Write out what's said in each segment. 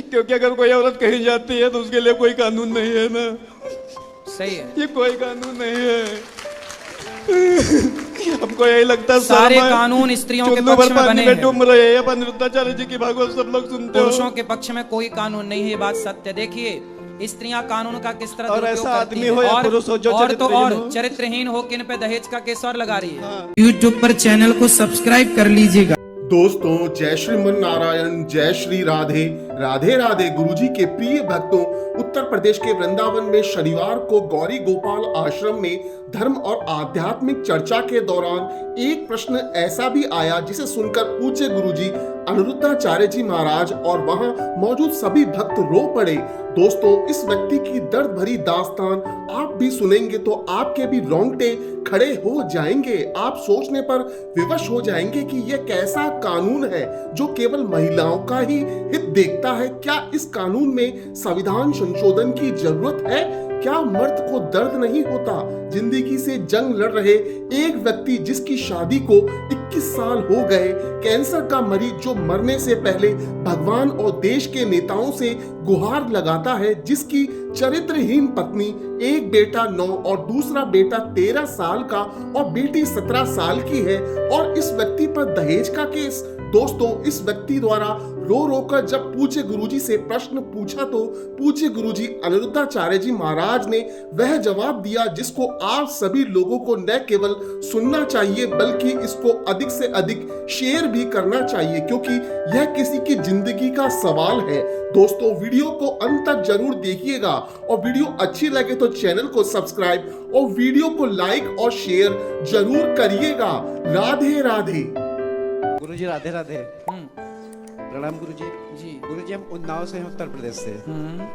क्योंकि अगर कोई औरत कहीं जाती है तो उसके लिए कोई कानून नहीं है ना। सही है, ये कोई कानून नहीं है। हमको यही लगता है सारे कानून स्त्रियों के चुल्लू पक्ष भर में पानी बने में हैं, डूब रहे हैं। अपन अनिरुद्धाचार्य जी की भागवत सब लोग सुनते हो। पुरुषों के पक्ष में कोई कानून नहीं है, ये बात सत्य। देखिए स्त्रियां कानून का किस तरह और दुरुपयोग ऐसा करती आदमी हैं। हो या पुरुष हो जो और तो चरित्रहीन और हो। चरित्रहीन हो किन पे दहेज का केस और लगा रही है। यूट्यूब पर चैनल को सब्सक्राइब कर लीजिएगा। दोस्तों, जय श्रीमन नारायण, जय श्री राधे राधे राधे। गुरुजी के प्रिय भक्तों, उत्तर प्रदेश के वृंदावन में शनिवार को गौरी गोपाल आश्रम में धर्म और आध्यात्मिक चर्चा के दौरान एक प्रश्न ऐसा भी आया जिसे सुनकर पूज्य गुरुजी अनिरुद्धाचार्य जी महाराज और वहां मौजूद सभी भक्त रो पड़े। दोस्तों, इस व्यक्ति की दर्द भरी दास्तान आप भी सुनेंगे तो आपके भी रोंगटे खड़े हो जाएंगे। आप सोचने पर विवश हो जाएंगे कि यह कैसा कानून है जो केवल महिलाओं का ही हित देखता है। क्या इस कानून में संविधान संशोधन की जरूरत है? क्या मर्द को दर्द नहीं होता? जिंदगी से जंग लड़ रहे एक व्यक्ति जिसकी शादी को 21 साल हो गए, कैंसर का मरीज जो मरने से पहले भगवान और देश के नेताओं से गुहार लगाता है, जिसकी चरित्रहीन पत्नी, एक बेटा 9 और दूसरा बेटा 13 साल का और बेटी 17 साल की है, और इस व्यक्ति पर दहेज का केस। दोस्तों, इस व्यक्ति द्वारा रो रो कर जब पूज्य गुरुजी से प्रश्न पूछा तो पूज्य गुरुजी अनिरुद्धाचार्य जी महाराज ने वह जवाब दिया जिसको आप सभी लोगों को न केवल सुनना चाहिए बल्कि इसको अधिक से अधिक शेयर भी करना चाहिए, क्योंकि यह किसी की जिंदगी का सवाल है। दोस्तों, वीडियो को अंत तक जरूर देखिएगा और वीडियो अच्छी लगे तो चैनल को सब्सक्राइब और वीडियो को लाइक और शेयर जरूर करिएगा। राधे राधे। गुरुजी राधे राधे। प्रणाम गुरुजी। जी गुरुजी, हम उन्नाव से हैं, उत्तर प्रदेश से।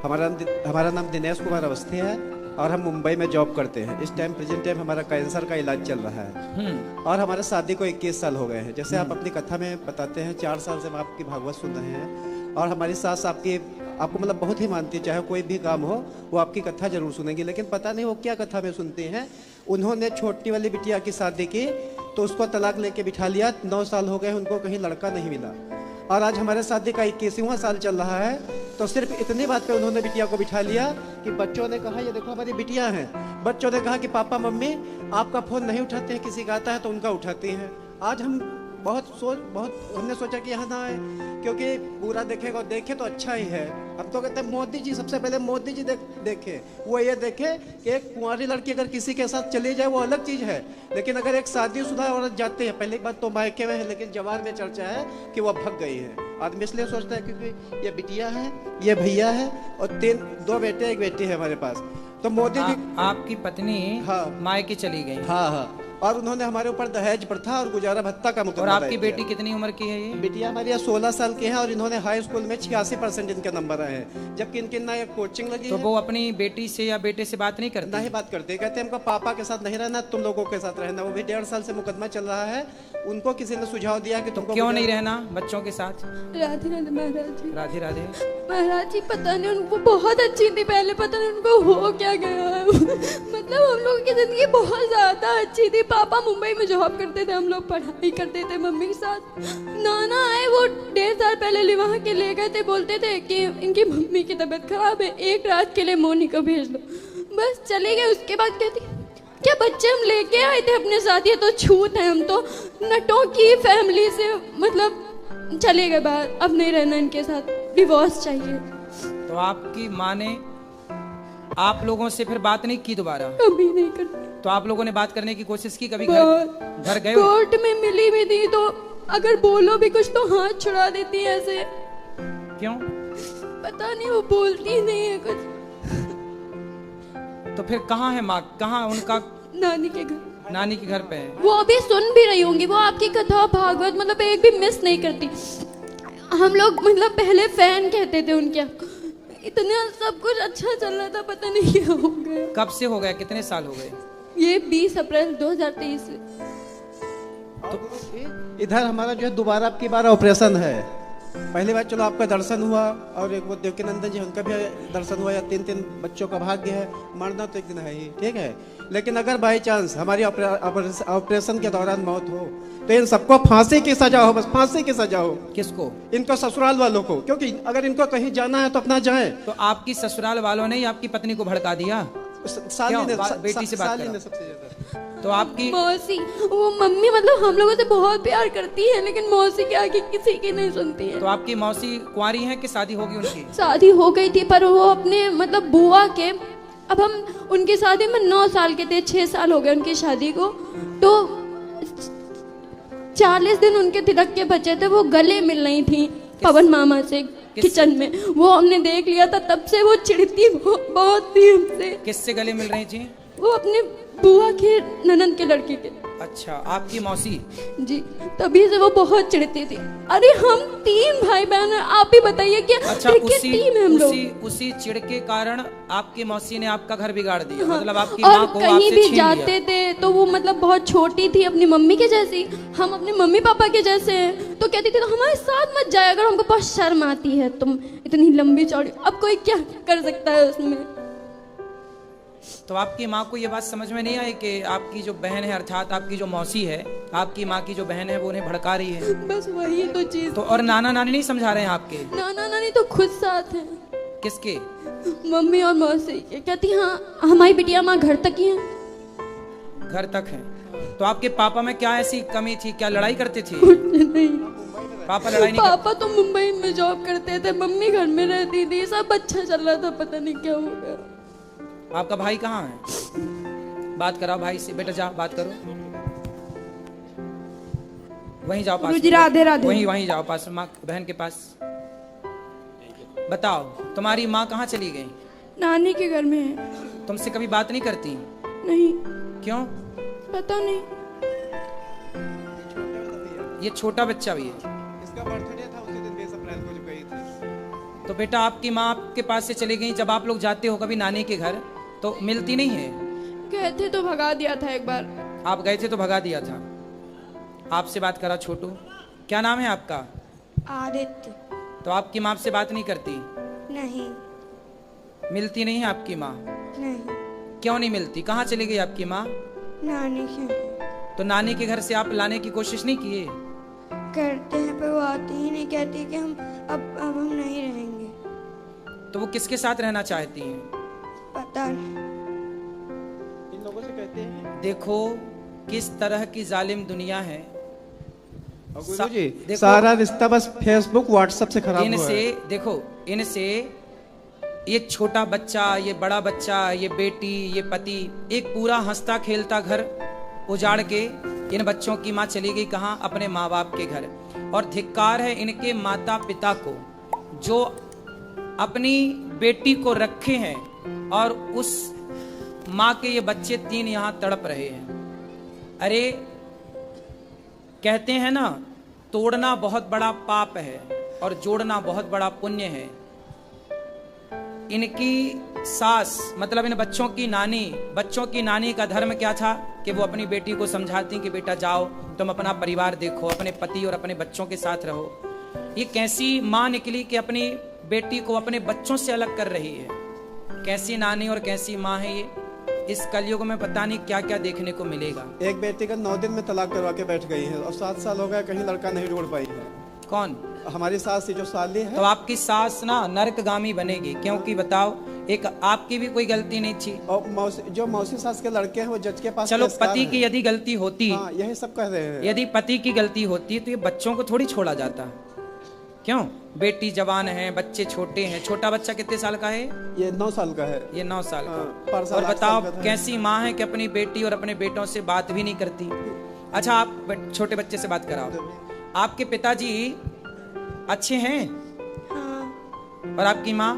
हमारा नाम दिनेश कुमार अवस्थी है और हम मुंबई में जॉब करते हैं। इस टाइम प्रेजेंट टाइम हमारा कैंसर का इलाज चल रहा है और हमारे शादी को 21 साल हो गए हैं। जैसे आप अपनी कथा में बताते हैं, 4 साल से हम आपकी भागवत सुन रहे हैं और हमारी सास आपको मतलब बहुत ही मानती है। चाहे कोई भी काम हो वो आपकी कथा जरूर सुनेंगी, लेकिन पता नहीं वो क्या कथा में सुनती हैं। उन्होंने छोटी वाली बिटिया की शादी की तो उसको तलाक लेके बिठा लिया। 9 साल हो गए, उनको कहीं लड़का नहीं मिला और आज हमारे शादी का 21वां साल चल रहा है। तो सिर्फ इतनी बात पे उन्होंने बिटिया को बिठा लिया कि बच्चों ने कहा ये देखो हमारी बिटिया हैं। बच्चों ने कहा कि पापा मम्मी आपका फोन नहीं उठाते हैं, किसी का आता है तो उनका उठाती हैं। आज हम हमने सोचा कि यहाँ ना आए, क्योंकि पूरा देखेगा, देखे तो अच्छा ही है। अब तो कहते हैं मोदी जी, सबसे पहले मोदी जी देखे, वो ये देखे कि एक कुंवारी लड़की अगर किसी के साथ चली जाए वो अलग चीज है, लेकिन अगर एक शादीशुदा औरत जाती है, पहले बात तो मायके में है, लेकिन जवान में चर्चा है कि वो भग गई है। आदमी इसलिए सोचता है क्योंकि ये बिटिया है, ये भैया है और 2 बेटे 1 बेटी है हमारे पास। तो मोदी जी आपकी पत्नी मायके चली गई। हाँ, और उन्होंने हमारे ऊपर दहेज प्रथा और गुजारा भत्ता का मुकदमा। और आपकी बेटी कितनी उम्र की है? ये बिटिया हमारी 16 साल की है और इन्होंने हाई स्कूल में 86% इनके नंबर आए हैं, जबकि इनकी ना एक कोचिंग लगी तो है। वो अपनी बेटी से या बेटे से बात नहीं करती? नहीं बात करते, कहते हैं हमको पापा के साथ नहीं रहना, तुम लोगों के साथ रहना। वो भी 1.5 साल से मुकदमा चल रहा है। उनको किसी ने सुझाव दिया कि तुमको क्यों नहीं रहना बच्चों के साथ? राधे राधे महाराज जी। राधे राधे महाराज जी, पता नहीं उनको बहुत अच्छी थी पहले, पता नहीं उनको हो क्या गया है। मतलब हम लोगों की जिंदगी बहुत ज्यादा अच्छी थी। पापा मुंबई में जॉब करते थे, हम लोग पढ़ाई करते थे मम्मी के साथ। नाना आए, वो 1.5 साल पहले वहाँ के ले गए थे, बोलते थे कि इनकी मम्मी की तबीयत खराब है, एक रात के लिए मोनी को भेज दो। बस चले गए। उसके बाद कहती क्या बच्चे हम लेके आए थे अपने साथ, ये तो छूत है, हम तो नटों की फैमिली से मतलब चले गए बाहर, अब नहीं रहना इनके साथ, डिवोर्स चाहिए। तो आपकी माँ ने आप लोगों से फिर बात नहीं की दोबारा? कभी नहीं करती। तो आप लोगों ने बात करने की कोशिश की? कभी घर गए? कोर्ट में मिली भी थी तो अगर बोलो भी कुछ तो हाथ छुड़ा देती है ऐसे। क्यों? पता नहीं, वो बोलती नहीं है कुछ। तो फिर कहाँ है माँ? कहाँ उनका? नानी के घर। नानी के घर पे है। वो अभी सुन भी रही होंगी, वो आपकी कथा भागवत मतलब एक भी मिस नहीं करती। हम लोग मतलब पहले फैन कहते थे उनके। इतना सब कुछ अच्छा चल रहा था, पता नहीं क्या हो गया। कब से हो गया? कितने साल हो गए? ये 20 अप्रैल 2023 से। तो इधर हमारा जो है दोबारा अब की बार ऑपरेशन है पहली बार चलो आपका दर्शन हुआ, और एक वो देवकीनंदन जी उनका भी दर्शन हुआ, या 3 बच्चों का भाग्य है, मरना तो एक दिन है ही, ठीक है। लेकिन अगर बाई चांस हमारी ऑपरेशन के दौरान मौत हो तो इन सबको फांसी की सजा हो, बस फांसी की सजा हो। किसको? इनको ससुराल वालों को, क्योंकि अगर इनको कहीं जाना है तो अपना जाए। तो आपकी ससुराल वालों ने आपकी पत्नी को भड़का दिया? साली ने, बेटी से बात साली करो। ने सबसे ज्यादा। तो आपकी मौसी, वो मम्मी मतलब हम लोगों से बहुत प्यार करती है, लेकिन मौसी के आगे किसी की नहीं सुनती है। तो आपकी मौसी कुंवारी हैं कि शादी होगी उनकी? शादी हो गई थी, पर वो अपने मतलब बुआ के, अब हम उनकी शादी में 9 साल के थे, 6 साल हो गए उनकी शादी को, तो 40 दिन उनके तिलक के बचे थे, वो गले मिल रही थी पवन मामा से किचन में। वो हमने देख लिया था, तब से वो चिढ़ती बहुत थी हमसे। किससे गले मिल रही थी? वो अपने बुआ के ननंद के लड़के के। अच्छा, आपकी मौसी? जी, तभी से वो बहुत चिढ़ती थी। अरे हम 3 भाई बहन हैं, आप ही बताइए कि अच्छा, टीम है हम लोग। उसी चिढ़ के कारण आपकी मौसी ने आपका घर बिगाड़ दिया। हाँ, मतलब आपकी और माँ को कहीं आपसे भी छीन लिया। जाते थे तो वो मतलब बहुत छोटी थी, अपनी मम्मी के जैसी, हम अपने मम्मी पापा के जैसे हैं, तो कहती थी तो हमारे साथ मत जाए, अगर हमको बहुत शर्म आती है, तुम इतनी लंबी चौड़ी। अब कोई क्या कर सकता है उसमें। तो आपकी माँ को ये बात समझ में नहीं आई कि आपकी जो बहन है, अर्थात आपकी जो मौसी है, आपकी माँ की जो बहन है, वो उन्हें भड़का रही है? बस वही तो चीज। तो और नाना नानी नहीं समझा रहे हैं आपके? नाना नानी तो खुद साथ हैं। किसके? मम्मी और मौसी के। कहती हाँ हमारी बिटिया माँ घर तक ही है। घर तक है? तो आपके पापा में क्या ऐसी कमी थी? क्या लड़ाई करते थे? नहीं, पापा लड़ाई नहीं पापा तो मुंबई में जॉब करते थे, मम्मी घर में रहती थी, सब अच्छा चल रहा था, पता नहीं क्या हो गया। आपका भाई कहाँ है? बात कराओ भाई से। बेटा जाओ बात करो, वहीं जाओ पास। राधे राधे। वहीं जाओ पास, माँ बहन के पास। बताओ, तुम्हारी माँ कहाँ चली गई? नानी के घर में है। तुमसे कभी बात नहीं करती? नहीं। क्यों? पता नहीं। ये छोटा बच्चा भी है? इसका बर्थडे था उसी दिन 20 अप्रैल को जो गई थी। तो बेटा आपकी माँ आपके पास से चली गई, जब आप लोग जाते हो कभी नानी के घर तो मिलती नहीं है? गए थे तो भगा दिया था एक बार। आप गए थे तो भगा दिया था। आपसे बात करा छोटू। क्या नाम है आपका? आदित्य। तो आपकी माँ से बात नहीं करती? नहीं। मिलती नहीं है आपकी माँ? नहीं। क्यों नहीं मिलती? कहाँ चली गई आपकी माँ? नानी के। तो नानी के घर से आप लाने की कोशिश नहीं किए? करते हैं पर वो आती ही नहीं, कहती कि अब हम नहीं रहेंगे। तो वो किसके साथ रहना चाहती हैं? पता नहीं। इन लोगों से कहते हैं। देखो किस तरह की जालिम दुनिया है। गुरुजी, देखो, सारा रिश्ता बस फेसबुक व्हाट्सएप से खराब हुआ इनसे है। देखो, इनसे ये छोटा बच्चा, ये बड़ा बच्चा, ये बेटी, ये पति, एक पूरा हंसता खेलता घर उजाड़ के इन बच्चों की माँ चली गई कहाँ? अपने माँ बाप के घर। और धिक्कार है इनके माता पिता को जो अपनी बेटी को रखे हैं और उस माँ के ये बच्चे 3 यहाँ तड़प रहे हैं। अरे कहते हैं ना, तोड़ना बहुत बड़ा पाप है और जोड़ना बहुत बड़ा पुण्य है। इनकी सास मतलब इन बच्चों की नानी का धर्म क्या था कि वो अपनी बेटी को समझाती कि बेटा जाओ, तुम अपना परिवार देखो, अपने पति और अपने बच्चों के साथ रहो। ये कैसी माँ निकली कि अपनी बेटी को अपने बच्चों से अलग कर रही है? कैसी नानी और कैसी माँ है ये? इस कलयुग में पता नहीं क्या क्या देखने को मिलेगा। एक बेटी का 9 दिन में तलाक करवा के बैठ गई है और 7 साल हो गए कहीं लड़का नहीं ढूंढ पाई है। कौन? हमारी सास जो साली है। तो आपकी सास ना नरकगामी बनेगी, क्योंकि बताओ, एक आपकी भी कोई गलती नहीं थी। और मौसी सास के लड़के हैं वो जज के पास। चलो पति की यदि गलती होती, हाँ, यही सब कह रहे हैं। यदि पति की गलती होती तो ये बच्चों को थोड़ी छोड़ा जाता। क्यों? बेटी जवान है, बच्चे छोटे हैं। छोटा बच्चा कितने साल का है? ये 9 साल का है। ये 9 साल हाँ, का। परसों और 8 बताओ साल का था। कैसी माँ है कि अपनी बेटी और अपने बेटों से बात भी नहीं करती। अच्छा, आप छोटे बच्चे से बात कराओ। आपके पिताजी अच्छे हैं? हाँ। और आपकी माँ?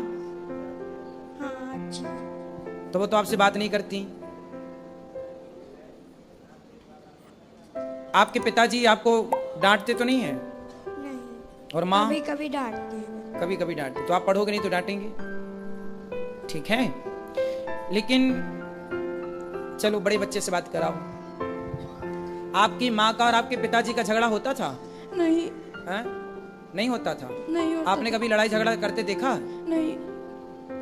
हाँ अच्छा। तो वो तो आपसे बात नहीं करती। आपके पिताजी आपको डांटते तो नहीं है? नहीं। और माँ? कभी कभी डांटते हैं। कभी कभी डांटते। तो आप पढ़ोगे नहीं तो डांटेंगे, ठीक है। लेकिन चलो बड़े बच्चे से बात कराओ। आपकी माँ का और आपके पिताजी का झगड़ा होता था? नहीं। हैं? नहीं होता था? नहीं होता आपने कभी लड़ाई झगड़ा करते देखा? नहीं,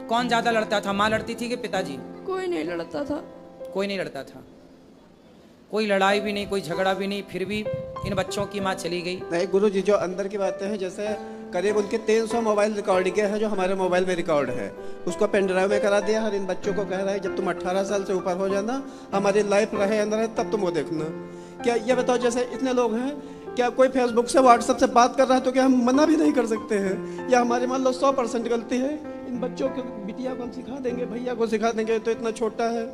कौन ज्यादा लड़ता था, माँ लड़ती थी कि पिताजी? कोई नहीं लड़ता था। कोई नहीं लड़ता था, कोई लड़ाई भी नहीं, कोई झगड़ा भी नहीं, फिर भी इन बच्चों की माँ चली गई। नहीं गुरु जी, जो अंदर की बातें हैं, जैसे करीब उनके 300 मोबाइल रिकॉर्डिंग हैं जो हमारे मोबाइल में रिकॉर्ड है, उसको पेन ड्राइव में करा दिया और इन बच्चों को कह रहा है जब तुम 18 साल से ऊपर हो जाना, हमारी लाइफ रहे अंदर है, तब तुम वो देखना। क्या ये बताओ, जैसे इतने लोग हैं, क्या कोई फेसबुक से व्हाट्सएप से बात कर रहा है तो क्या हम मना भी नहीं कर सकते हैं? या हमारी मान लो 100% गलती है? इन बच्चों को, बिटिया को हम सिखा देंगे, भैया को सिखा देंगे, तो इतना छोटा है।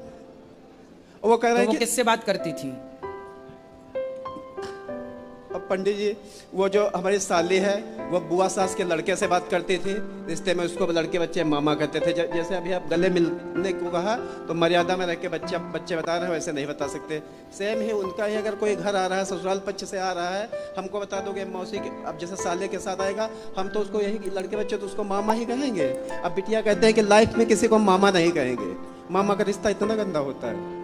और वो कह रहा है वो कि किससे बात करती थी? अब पंडित जी, वो जो हमारी साली है वो बुआ सास के लड़के से बात करती थी, रिश्ते में उसको लड़के बच्चे मामा कहते थे। जैसे अभी आप गले मिलने को कहा तो मर्यादा में रह के बच्चे बता रहे हैं, वैसे नहीं बता सकते। सेम ही उनका ही, अगर कोई घर आ रहा है, ससुराल पक्ष से आ रहा है, हमको बता दोगे मौसी के, अब जैसे साले के साथ आएगा, हम तो उसको यही, लड़के बच्चे तो उसको मामा ही कहेंगे। अब बिटिया कहते हैं कि लाइफ में किसी को मामा नहीं कहेंगे, मामा का रिश्ता इतना गंदा होता है।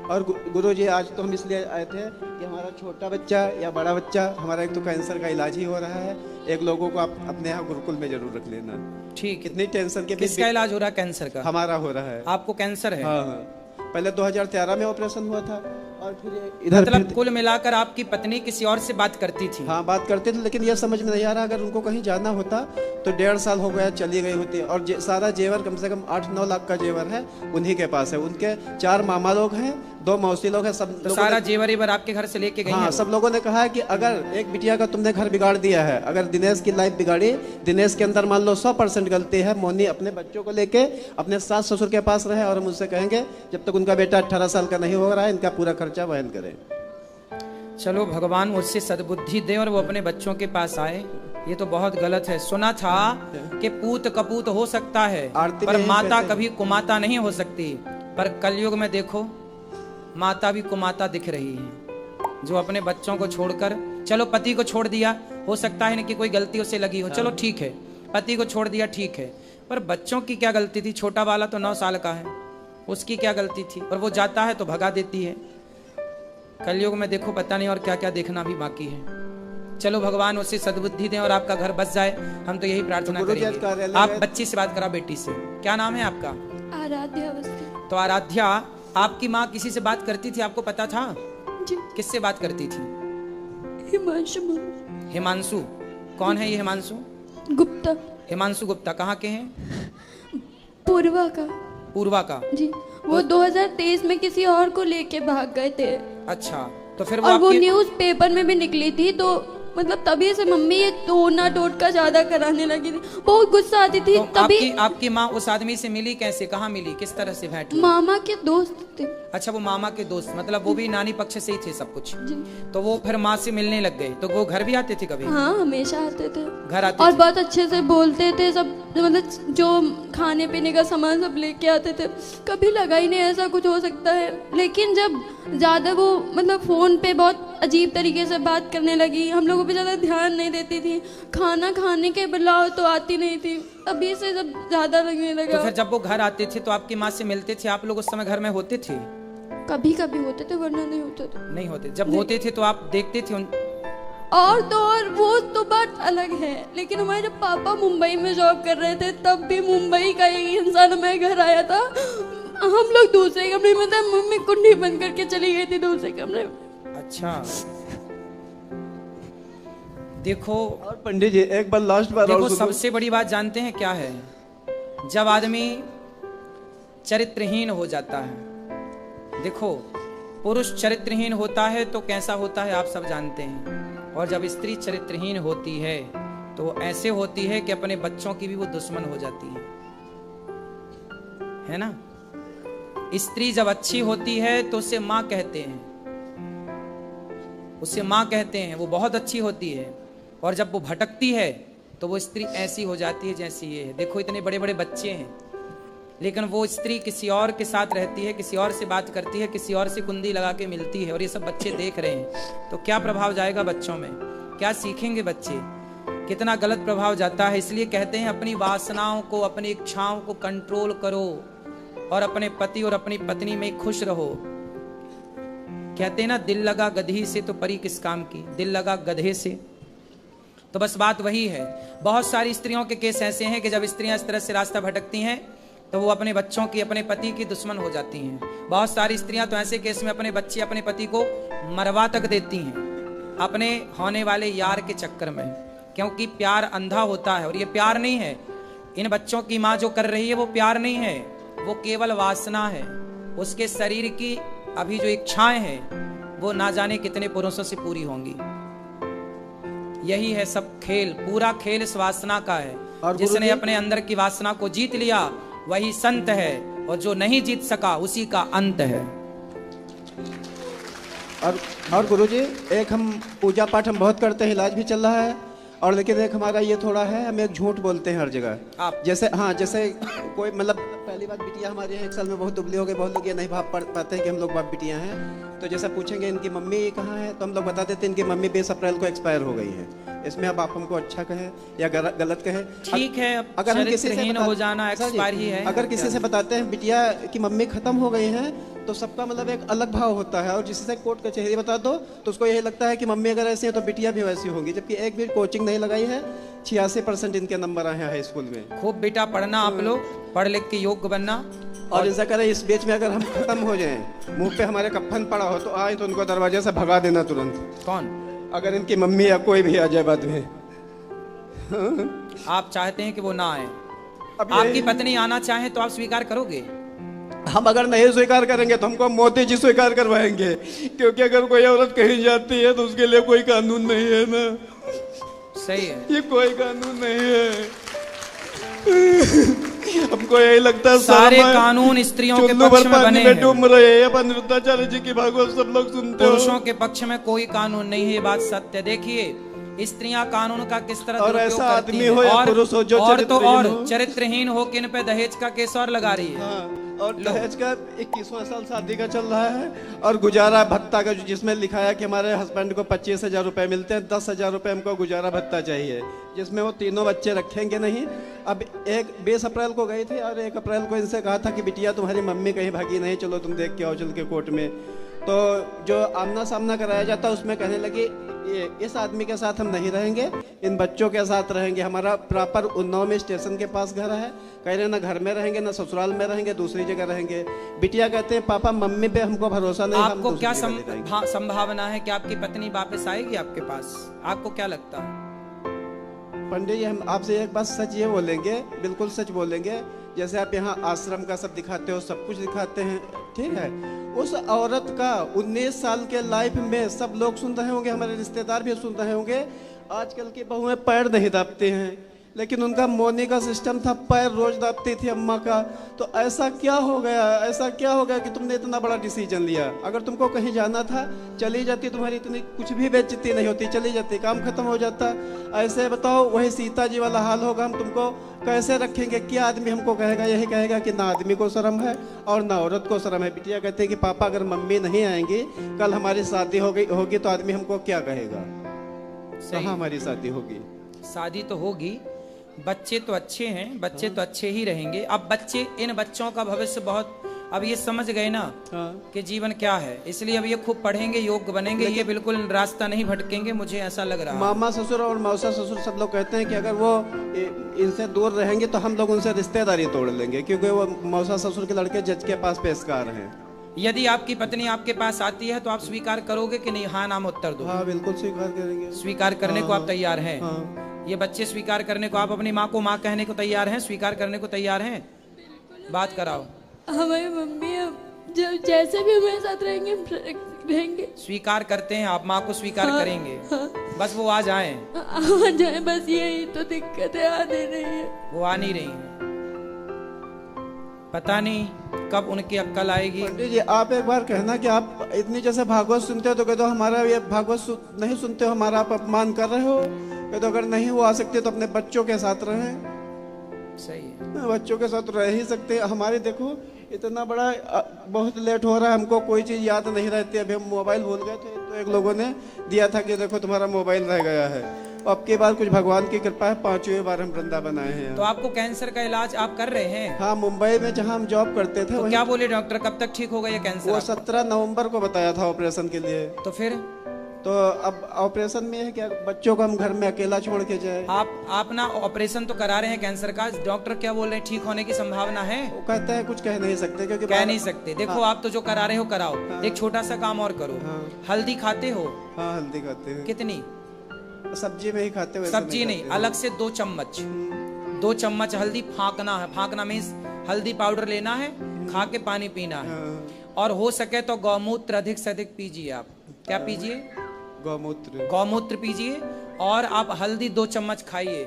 और गुरु जी, आज तो हम इसलिए आए थे कि हमारा छोटा बच्चा या बड़ा बच्चा, हमारा एक तो कैंसर का इलाज ही हो रहा है, एक लोगों को आप अपने यहाँ गुरुकुल में जरूर रख लेना। ठीक, कितनी टेंशन के बीच किसका इलाज हो रहा है? कैंसर का? हमारा हो रहा है। आपको कैंसर है? हाँ हाँ, पहले 2013 में ऑपरेशन हुआ था और फिर इधर मतलब कुल मिलाकर आपकी पत्नी किसी और से बात करती थी? हाँ, बात करते थे, लेकिन यह समझ में नहीं आ रहा, अगर उनको कहीं जाना होता तो 1.5 साल हो गया चली गई होती। और सारा जेवर कम से कम 8-9 लाख का जेवर है उन्हीं के पास है। उनके 4 मामा लोग हैं, 2 मौसी लोग हैं, सब तो सारा जेवर आपके घर से लेके गई? हाँ, सब लोगों ने कहा है कि अगर एक बिटिया का तुमने घर बिगाड़ दिया है, अगर दिनेश की लाइफ बिगाड़ी, दिनेश के अंदर मान लो 100% गलती है, मोनी अपने बच्चों को लेके अपने सास ससुर के पास रहे और हम उनसे कहेंगे जब तक उनका बेटा 18 साल का नहीं हो रहा है, इनका पूरा खर्चा वहन करें। चलो भगवान उससे सद्बुद्धि दे और वो अपने बच्चों के पास आए। ये तो बहुत गलत है। सुना था कि पूत कपूत हो सकता है पर माता कभी कुमाता नहीं हो सकती, पर कलयुग में देखो माता भी कुमाता दिख रही है, जो अपने बच्चों को छोड़कर, चलो पति को छोड़ दिया, हो सकता है ना कि कोई गलती उसे लगी हो, चलो ठीक है, पति को छोड़ दिया ठीक है, पर बच्चों की क्या गलती थी? छोटा वाला तो 9 साल का है, उसकी क्या गलती थी? और वो जाता है तो भगा देती है। कलयुग में देखो पता नहीं और क्या क्या देखना भी बाकी है। चलो भगवान उसे सद्बुद्धि दें और आपका घर बस जाए, हम तो यही प्रार्थना करेंगे। आप बच्ची से बात करा, बेटी से। क्या नाम है आपका? आराध्या अवस्थी। तो आराध्या, आपकी माँ किसी से बात करती थी, आपको पता था? जी। किससे बात करती थी? हिमांशु। हिमांशु? कौन है ये हिमांशु? गुप्ता। हिमांशु गुप्ता कहाँ के हैं? पूर्वा का। पूर्वा का? जी। वो 2023 में किसी और को लेके भाग गए थे। अच्छा, तो फिर और वो न्यूज पेपर में भी निकली थी, तो मतलब तभी से मम्मी ये टोना टोटका ज्यादा कराने लगी थी, बहुत गुस्सा आती थी। तो तभी आपकी माँ उस आदमी से मिली कैसे, कहाँ मिली, किस तरह से भेंट हुई? मामा के दोस्त थे। अच्छा, वो मामा के दोस्त, मतलब वो भी नानी पक्ष से ही थे सब कुछ। जी। तो वो फिर माँ से मिलने लग गए, तो वो घर भी आते थे कभी? हाँ, हमेशा आते थे, घर आते और थे। बहुत अच्छे से बोलते थे सब, मतलब जो खाने पीने का सामान सब लेके आते थे। कभी लगा ही नहीं ऐसा कुछ हो सकता है। लेकिन जब ज्यादा वो मतलब फोन पे बहुत अजीब तरीके से बात करने लगी, हम लोगों पे ज्यादा ध्यान नहीं देती थी, खाना खाने के बुलाओ तो आती नहीं थी, अभी से जब ज्यादा लगने लगा। तो फिर जब वो घर आते थे तो आपकी माँ से मिलते थे, आप लोग उस समय घर में होते थे? कभी कभी होते थे, वरना नहीं होते थे। नहीं होते। जब होते थे तो आप देखते थे और तो और वो तो बात अलग है, लेकिन हमारे जब पापा मुंबई में जॉब कर रहे थे, तब भी मुंबई का एक इंसान हमारे घर आया था, हम लोग दूसरे कमरे में थे, मम्मी कुंडी बंद करके चली गई थी दूसरे कमरे में। अच्छा, देखो। और पंडित जी एक बार लास्ट बार देखो, सबसे बड़ी बात जानते हैं क्या है? जब आदमी चरित्रहीन हो जाता है, देखो पुरुष चरित्रहीन होता है तो कैसा होता है आप सब जानते हैं, और जब स्त्री चरित्रहीन होती है तो ऐसे होती है कि अपने बच्चों की भी वो दुश्मन हो जाती है ना? स्त्री जब अच्छी होती है तो उसे माँ कहते हैं, उसे माँ कहते हैं, वो बहुत अच्छी होती है। और जब वो भटकती है तो वो स्त्री ऐसी हो जाती है जैसी ये है। देखो इतने बड़े बड़े बच्चे हैं, लेकिन वो स्त्री किसी और के साथ रहती है, किसी और से बात करती है, किसी और से कुंडी लगा के मिलती है, और ये सब बच्चे देख रहे हैं, तो क्या प्रभाव जाएगा बच्चों में? क्या सीखेंगे बच्चे? कितना गलत प्रभाव जाता है। इसलिए कहते हैं अपनी वासनाओं को, अपनी इच्छाओं को कंट्रोल करो और अपने पति और अपनी पत्नी में खुश रहो। कहते हैं ना, दिल लगा गधी से तो परी किस काम की, दिल लगा गधे से तो बस बात वही है। बहुत सारी स्त्रियों के केस ऐसे हैं कि जब स्त्रियां इस तरह से रास्ता भटकती हैं तो वो अपने बच्चों की, अपने पति की दुश्मन हो जाती हैं। बहुत सारी स्त्रियां तो ऐसे केस में अपने बच्चे, अपने पति को मरवा तक देती हैं अपने होने वाले यार के चक्कर में, क्योंकि प्यार अंधा होता है और ये प्यार नहीं है। इन बच्चों की माँ जो कर रही है वो प्यार नहीं है, वो केवल वासना है। उसके शरीर की अभी जो इच्छाएं हैं वो ना जाने कितने पुरुषों से पूरी होंगी। यही है सब खेल, पूरा खेल इस वासना का है। और जिसने अपने अंदर की वासना को जीत लिया वही संत है, और जो नहीं जीत सका उसी का अंत है। और गुरुजी, एक हम पूजा पाठ हम बहुत करते हैं, इलाज भी चल रहा है, और लेकिन एक हमारा ये थोड़ा है, हम एक झूठ बोलते हैं हर जगह। आप जैसे हाँ, जैसे कोई मतलब पहली बात बिटिया हमारी है, 1 साल में बहुत दुबली हो गई, बहुत लोग ये नहीं भाप पाते हैं कि हम लोग बाप बिटियां हैं। तो जैसा पूछेंगे इनकी मम्मी कहाँ है, तो हम लोग बता देते हैं इनकी मम्मी 20 अप्रैल को एक्सपायर हो गई है। इसमें अब आप हमको अच्छा कहें या गलत कहें, ठीक है। अगर हम किसी से चरित्रहीन हो जाना एक्सपायर ही है। अगर किसी से बताते हैं बिटिया की मम्मी खत्म हो गई है, तो सबका मतलब एक अलग भाव होता है। और जिससे कोर्ट कचहरी बता दो तो उसको यही लगता है कि मम्मी अगर ऐसी है तो बिटिया भी वैसी होंगी, जबकि एक भी कोचिंग नहीं लगाई है। 86% इनके नंबर आए हैं हाई स्कूल में। खूब बेटा पढ़ना, आप लोग पढ़ लिख के योग्य बनना। और ऐसा करें, इस बीच में अगर हम खत्म हो जाएं, मुंह पे हमारे कफन पड़ा हो, तो आए तो उनको दरवाजे से भगा देना तुरंत। कौन? अगर इनकी मम्मी या कोई भी आ जाए बाद में। आप चाहते हैं कि वो ना आए? अब आपकी पत्नी आना चाहे तो आप स्वीकार करोगे? हम अगर नहीं स्वीकार करेंगे तो हमको मोदी जी स्वीकार करवाएंगे, क्योंकि अगर कोई औरत कहीं जाती है तो उसके लिए कोई कानून नहीं है ना। सही है। ये कोई कानून नहीं है। हमको यही लगता है सारे कानून स्त्रियों के पक्ष में बने हैं। डूब रहे हैं। अपन अनिरुद्धाचार्य जी की भागवत सब लोग सुनते हो। पुरुषों के पक्ष में कोई कानून नहीं है, ये बात सत्य। देखिए स्त्रियां कानून का किस तरह और दुरुपयोग ऐसा करती आदमी हैं। हो या पुरुष हो जो और तो और चरित्रहीन हो। चरित्रहीन हो कि इन पे दहेज का केस और लगा रही है। हाँ, और दहेज का 21वां साल शादी का चल रहा है, और गुजारा भत्ता का जिसमें लिखा है कि हमारे हस्बैंड को 25,000 रुपए मिलते हैं, 10,000 रुपए हमको गुजारा भत्ता चाहिए, जिसमें वो तीनों बच्चे रखेंगे नहीं। अब 20 अप्रैल को गए थे और 1 अप्रैल को इनसे कहा था कि बिटिया तुम्हारी मम्मी कहीं भागी नहीं, चलो तुम देख के आओ चल के कोर्ट में। तो जो आमना सामना कराया जाता उसमें कहने लगी ये इस आदमी के साथ हम नहीं रहेंगे, इन बच्चों के साथ रहेंगे। हमारा प्रॉपर उन्नाव में स्टेशन के पास घर है। कह रहे ना घर में रहेंगे ना ससुराल में रहेंगे, दूसरी जगह रहेंगे। बिटिया कहते हैं पापा मम्मी पे हमको भरोसा नहीं। आपको क्या संभावना है कि आपकी पत्नी वापस आएगी आपके पास? आपको क्या लगता है? पंडित जी, हम आपसे एक बात सच ये बोलेंगे, बिल्कुल सच बोलेंगे। जैसे आप यहाँ आश्रम का सब दिखाते हो, सब कुछ दिखाते हैं, ठीक है। उस औरत का 19 साल के लाइफ में सब लोग सुन रहे होंगे, हमारे रिश्तेदार भी सुन रहे होंगे। आजकल की बहुएं पैर नहीं दाबते हैं, लेकिन उनका मोनी का सिस्टम था, पैर रोज दाबती थी अम्मा का। तो ऐसा क्या हो गया, ऐसा क्या हो गया कि तुमने इतना बड़ा डिसीजन लिया? अगर तुमको कहीं जाना था चली जाती, तुम्हारी इतनी कुछ भी बेइज्जती नहीं होती, चली जाती, काम खत्म हो जाता। ऐसे बताओ वही सीता जी वाला हाल होगा। हम तुमको कैसे रखेंगे? क्या आदमी हमको कहेगा? यही कहेगा कि ना आदमी को शर्म है और ना औरत को शर्म है। बिटिया कहते हैं कि पापा अगर मम्मी नहीं आएंगी, कल हमारी शादी होगी तो आदमी हमको क्या कहेगा? कहाँ हमारी शादी होगी? शादी तो होगी, बच्चे तो अच्छे हैं, बच्चे तो अच्छे ही रहेंगे। अब बच्चे, इन बच्चों का भविष्य बहुत, अब ये समझ गए ना कि जीवन क्या है, इसलिए अब ये खूब पढ़ेंगे, योग्य बनेंगे, ये बिल्कुल रास्ता नहीं भटकेंगे, मुझे ऐसा लग रहा है। मामा ससुर और मौसा ससुर सब लोग कहते हैं कि अगर वो इनसे दूर रहेंगे तो हम लोग उनसे रिश्तेदारी तोड़ लेंगे, क्योंकि वो मौसा ससुर के लड़के जज के पास पेशकार हैं। यदि आपकी पत्नी आपके पास आती है तो आप स्वीकार करोगे कि नहीं? हाँ नाम उत्तर दो। हाँ बिल्कुल स्वीकार करेंगे। स्वीकार करने को आप तैयार हैं? हाँ। ये बच्चे स्वीकार करने को, आप अपनी माँ को माँ कहने को तैयार हैं? स्वीकार करने को तैयार हैं? बात कराओ। हमारी मम्मी अब जब जैसे भी हमारे साथ रहेंगे। स्वीकार करते हैं आप? माँ को स्वीकार करेंगे? बस वो आ जाएं। आ जाए, बस यही तो दिक्कत है, आने नहीं है। वो आ नहीं रही है, पता नहीं कब उनकी अक्ल आएगी। पंडित जी, आप एक बार कहना कि आप इतनी जैसे भागवत सुनते हो तो कह दो हमारा ये भागवत नहीं सुनते हो, हमारा आप अपमान कर रहे हो। कह दो अगर नहीं वो आ सकते तो अपने बच्चों के साथ रहें। सही है, बच्चों के साथ रह ही सकते। हमारी देखो इतना बड़ा, बहुत लेट हो रहा है, हमको कोई चीज़ याद नहीं रहती। अभी हम मोबाइल भूल गए थे तो एक लोगों ने दिया था कि देखो तुम्हारा मोबाइल रह गया है। अब की बार कुछ भगवान की कृपा है, 5वीं बार हम वृंदावन आए हैं। तो आपको कैंसर का इलाज आप कर रहे हैं? हाँ, मुंबई में जहाँ हम जॉब करते थे। तो क्या बोले डॉक्टर, कब तक ठीक होगा ये कैंसर? वो 17 नवंबर को बताया था ऑपरेशन के लिए। तो फिर तो अब ऑपरेशन में है क्या, बच्चों को हम घर में अकेला छोड़ के जाए? आप ना ऑपरेशन तो करा रहे हैं कैंसर का, डॉक्टर क्या बोल रहे हैं, ठीक होने की संभावना है? वो कहता है कुछ कह नहीं सकते, क्योंकि कह नहीं सकते। देखो आप तो जो करा रहे हो कराओ, एक छोटा सा काम और करो। हल्दी खाते हो? हाँ हल्दी खाते हैं। कितनी? सब्जी में ही खाते हैं। सब्जी नहीं, अलग से 2 चम्मच, 2 चम्मच हल्दी फाँकना है। फाँकना मीन्स हल्दी पाउडर लेना है, खा के पानी पीना है। और हो सके तो गौमूत्र अधिक से अधिक पीजिए। आप क्या पीजिए? गौमूत्र पीजिए। और आप हल्दी 2 चम्मच खाइए,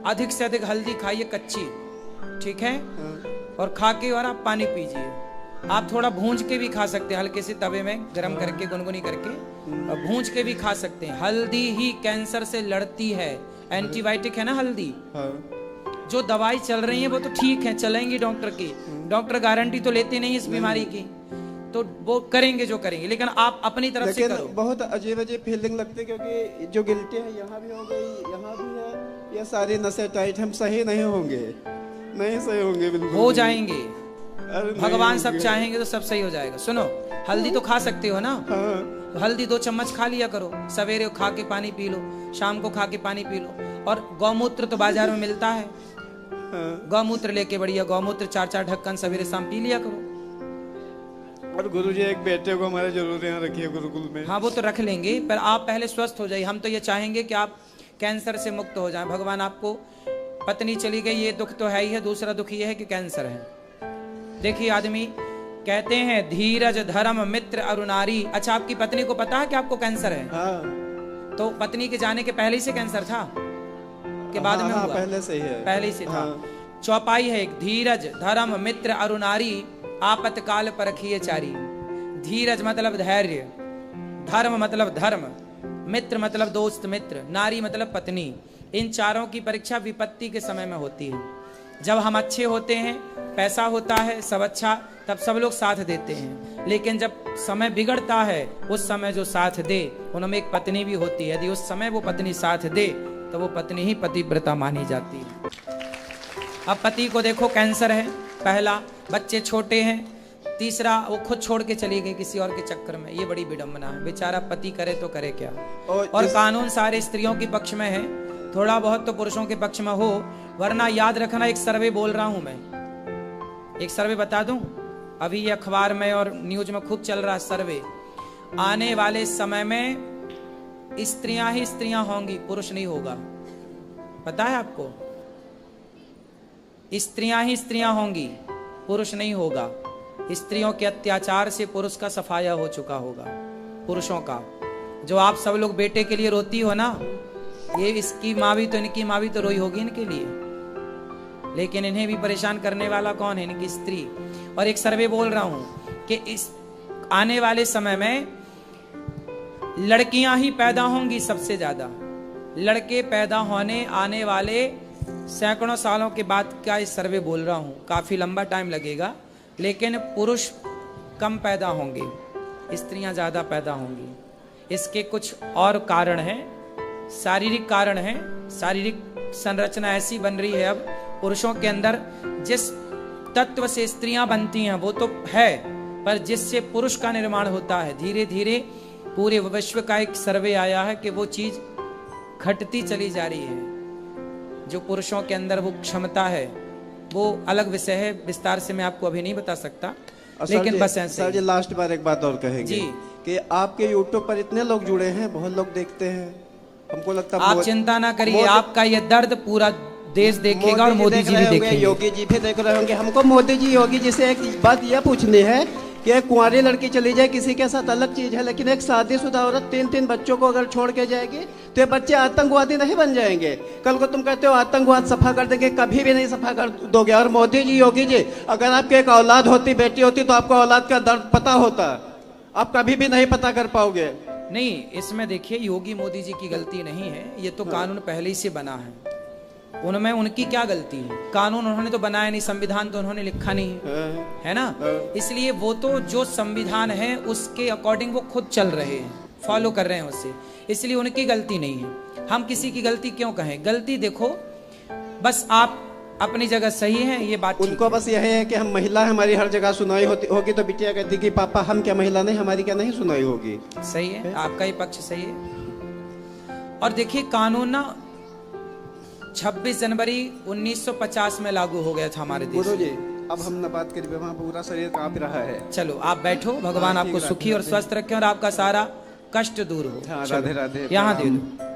अधिक से अधिक हल्दी खाइए कच्ची, ठीक है? और खा के और आप पानी पीजिए। आप थोड़ा भूंज के भी खा सकते हैं, हल्के से तवे में गरम करके, गुनगुनी करके और भूंज के भी खा सकते हैं। हल्दी ही कैंसर से लड़ती है, एंटीबायोटिक है ना हल्दी। जो दवाई चल रही है वो तो ठीक है, चलेंगी डॉक्टर की, डॉक्टर गारंटी तो लेते नहीं इस बीमारी की, तो वो करेंगे जो करेंगे, लेकिन आप अपनी तरफ से करो। बहुत अजीब अजीब फीलिंग लगती है, क्योंकि जो गिल्टी है यहाँ भी हो गई, यहाँ भी है, ये सारी नसें टाइट, हम सही नहीं होंगे, नहीं सही होंगे, बिल्कुल हो जाएंगे। भगवान सब चाहेंगे तो सब सही हो जाएगा। सुनो, हल्दी तो खा सकते हो ना? तो हल्दी 2 चम्मच खा लिया करो, सवेरे खा के पानी पी लो, शाम को खा के पानी पी लो। और गौमूत्र तो बाजार में मिलता है, गौमूत्र लेके बढ़िया गौमूत्र 4-4 ढक्कन सवेरे शाम पी लिया करो। और गुरुजी एक बेटे को हमारे जरूर यहाँ रखिए गुरुकुल में। हाँ वो तो रख लेंगे, पर आप पहले स्वस्थ हो जाइए। हम तो ये चाहेंगे कि आप कैंसर से मुक्त हो जाएं। भगवान आपको, पत्नी चली गई ये दुख तो है ही है, दूसरा दुख ये है कि कैंसर है। देखिए आदमी कहते हैं धीरज धर्म मित्र अरुणारी। अच्छा आपकी पत्नी को पता है कि आपको कैंसर है? हाँ। तो पत्नी के जाने के पहले ही से कैंसर था के बाद में हुआ? पहले से ही है, पहले ही से था। चौपाई है एक, धीरज धर्म मित्र अरुणारी आपतकाल परखिए चारी। धीरज मतलब धैर्य, धर्म मतलब धर्म, मित्र मतलब दोस्त मित्र, नारी मतलब पत्नी। इन चारों की परीक्षा विपत्ति के समय में होती है। जब हम अच्छे होते हैं, पैसा होता है, सब अच्छा, तब सब लोग साथ देते हैं। लेकिन जब समय बिगड़ता है, उस समय जो साथ दे, उनमें एक पत्नी भी होती है। यदि उस समय वो पत्नी साथ दे तो वो पत्नी ही पतिव्रता मानी जाती है। अब पति को देखो कैंसर है, पहला, बच्चे छोटे हैं, तीसरा वो खुद छोड़ के चली गई किसी और के चक्कर में। ये बड़ी विडंबना है। बेचारा पति करे तो करे क्या। और कानून सारे स्त्रियों के पक्ष में है, थोड़ा बहुत तो पुरुषों के पक्ष में हो, वरना याद रखना एक सर्वे बोल रहा हूं मैं, एक सर्वे बता दूं, अभी ये अखबार में और न्यूज में खूब चल रहा है सर्वे। आने वाले समय में स्त्रियां ही स्त्रियां होंगी, पुरुष नहीं होगा। पता है आपको? स्त्रियां ही स्त्रियां होंगी, पुरुष नहीं होगा। स्त्रियों के अत्याचार से पुरुष का सफाया हो चुका होगा, पुरुषों का। जो आप सब लोग बेटे के लिए रोती हो ना, ये इसकी माँ भी तो, इनकी माँ भी तो रोई होगी इनके लिए, लेकिन इन्हें भी परेशान करने वाला कौन है? इनकी स्त्री। और एक सर्वे बोल रहा हूं कि इस आने वाले समय में लड़कियां ही पैदा होंगी सबसे ज्यादा। लड़के पैदा होने आने वाले सैकड़ों सालों के बाद का इस सर्वे बोल रहा हूं, काफी लंबा टाइम लगेगा, लेकिन पुरुष कम पैदा होंगे, स्त्रियां ज्यादा पैदा होंगी। इसके कुछ और कारण हैं, शारीरिक कारण हैं। शारीरिक संरचना ऐसी बन रही है अब पुरुषों के अंदर, जिस तत्व से स्त्रियां बनती हैं वो तो है, पर जिससे पुरुष का निर्माण होता है, धीरे धीरे पूरे विश्व का एक सर्वे आया है कि वो चीज घटती चली जा रही है। जो पुरुषों के अंदर वो क्षमता है, वो अलग विषय है, विस्तार से मैं आपको अभी नहीं बता सकता, लेकिन बस ऐसे। सर जी लास्ट बार एक बात और कहेंगे जी, कि आपके यूट्यूब पर इतने लोग जुड़े हैं, बहुत लोग देखते हैं, हमको लगता है आप चिंता ना करिए, आपका ये दर्द पूरा देश देखेगा और मोदी जी भी देखेंगे, योगी जी भी देख रहे होंगे। हमको मोदी जी योगी जी से एक बात यह पूछनी है कि एक कुंवारी लड़की चली जाए किसी के साथ अलग चीज है, लेकिन एक शादीशुदा औरत 3-3 बच्चों को अगर छोड़ के जाएगी तो ये बच्चे आतंकवादी नहीं बन जाएंगे? कल को तुम कहते हो आतंकवाद सफा कर देंगे, कभी भी नहीं सफा कर दोगे। और मोदी जी योगी जी, अगर आपकी एक औलाद होती, बेटी होती, तो आपको औलाद का दर्द पता होता, आप कभी भी नहीं पता कर पाओगे। नहीं, इसमें देखिए योगी मोदी जी की गलती नहीं है, ये तो कानून पहले ही से बना है, उनमें उनकी क्या गलती है? कानून उन्होंने तो बनाया नहीं, संविधान तो उन्होंने लिखा नहीं है ना, इसलिए वो तो जो संविधान है उसके अकॉर्डिंग वो खुद चल रहे हैं, फॉलो कर रहे हैं उससे, इसलिए उनकी गलती नहीं है। हम किसी की गलती क्यों कहें? गलती देखो, बस आप अपनी जगह सही है, ये बात ठीक उनको है। बस यह है कि हम महिला हमारी हर जगह सुनाई होगी, तो बिटिया कहती कि पापा हम क्या महिला नहीं, हमारी क्या नहीं सुनाई होगी। सही है, आपका ही पक्ष सही है। और देखिए कानून ना 26 जनवरी 1950 में लागू हो गया था हमारे देश गुरु जी में। अब हम न बात करिए, वहाँ पूरा शरीर कांप रहा है। चलो आप बैठो, भगवान हाँ, ठीक आपको है, सुखी और राधे। स्वस्थ रखें और आपका सारा कष्ट दूर हो। हाँ, चलो, राधे राधे। यहाँ दे दो।